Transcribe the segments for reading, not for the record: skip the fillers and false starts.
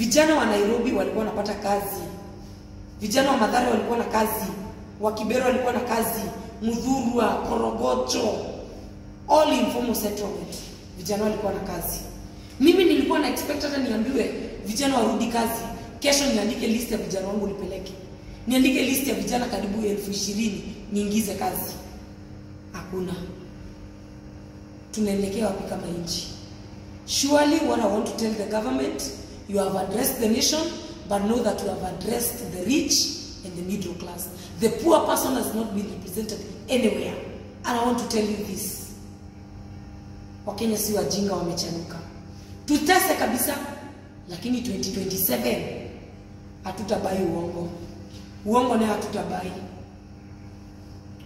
Vijana wa Nairobi walikuwa wanapata kazi. Vijana wa Mathare walikuwa na kazi. Wa Kibera walikuwa na kazi. Mudhurwa, Korogocho, all informal settlement. Vijana walikuwa na kazi. Mimi nilikuwa na expect hata niambiwe vijana warudi kazi. Kesho niandike list ya vijana wangu nipeleke. Niandike list ya vijana karibu 20,000 niingize kazi. Hakuna. Tunaelekea wapi kama nchi? Surely what I want to tell the government, you have addressed the nation, but know that you have addressed the rich and the middle class. The poor person has not been represented anywhere. And I want to tell you this. Wakenya si wajinga wamechanuka. Tutese kabisa, lakini 2027 hatutabai uongo. Uongo nayo hatutabai.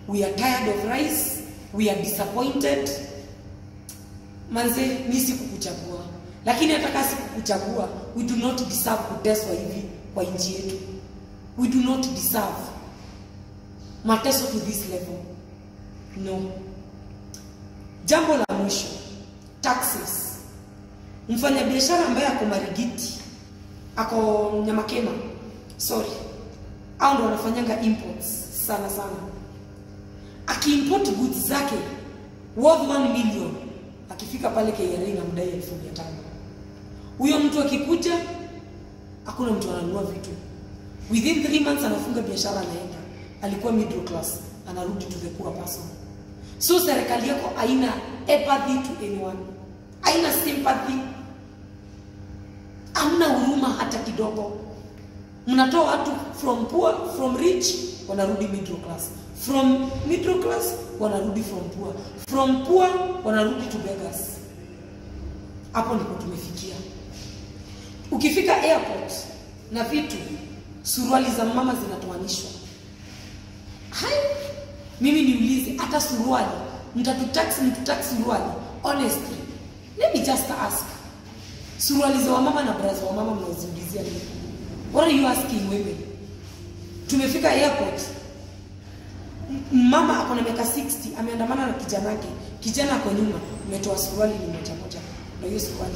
We are tired of rice. We are disappointed. Manze, nisi kukuchagua. Lakini hata kama sikukuchagua, we do not deserve kuteswa hivi kwa nchi yetu. We do not deserve mateso to this level. No. Jambo la mwisho, taxes. Mfanya biashara ambaye ako Marigiti, ako Nyamakema, hao ndio wanafanyanga imports sana sana. Aki-import goods zake worth 1 million, akifika pale KRA na mdai 1500. Huyo mtu akikuja, hakuna mtu ananunua vitu. Within 3 months anafunga biashara anaenda. Alikuwa middle class, anarudi to the poor person. So serikali yako haina empathy to anyone. Haina sympathy. Hamna huruma hata kidogo. Mnatoa watu from poor, from rich, wanarudi middle class. From middle class, wanarudi from poor. From poor, wanarudi to beggars. Hapo ndipo tumefikia. Ukifika airport na vitu, suruali za mama zinatoanishwa. Hai, mimi niulize, hata suruali, mtatax suruali. Honestly, let me just ask. Suruali za mama na bra za mama mnaziulizia nini? What are you asking women? Tumefika airport. Mama ako na miaka 60, ameandamana na kijana wake. Kijana ako nyuma, umetoa suruali ni moja moja. Na hiyo suruali,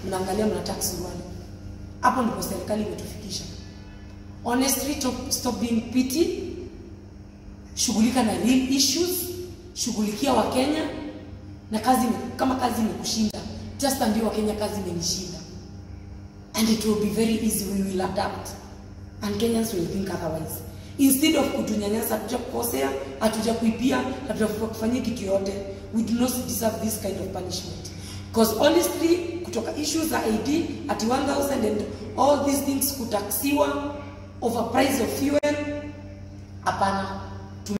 mnaangalia mnatax suruali. Hapo ndipo serikali imetufikisha. Honestly, stop being petty. Shughulika na real issues, shughulikia wa Kenya na kazi kama kazi imekushinda. Just ambie wa Kenya kazi imenishinda. And it will be very easy, we will adapt. And Kenyans will think otherwise. Instead of kutunyanyasa, hatuja kukosea, hatuja kuipia, hatuja kufanyia kitu yote, we do not deserve this kind of punishment. Because honestly, kutoka issues za ID at 1000 and all these things kutaksiwa over price of fuel, hapana.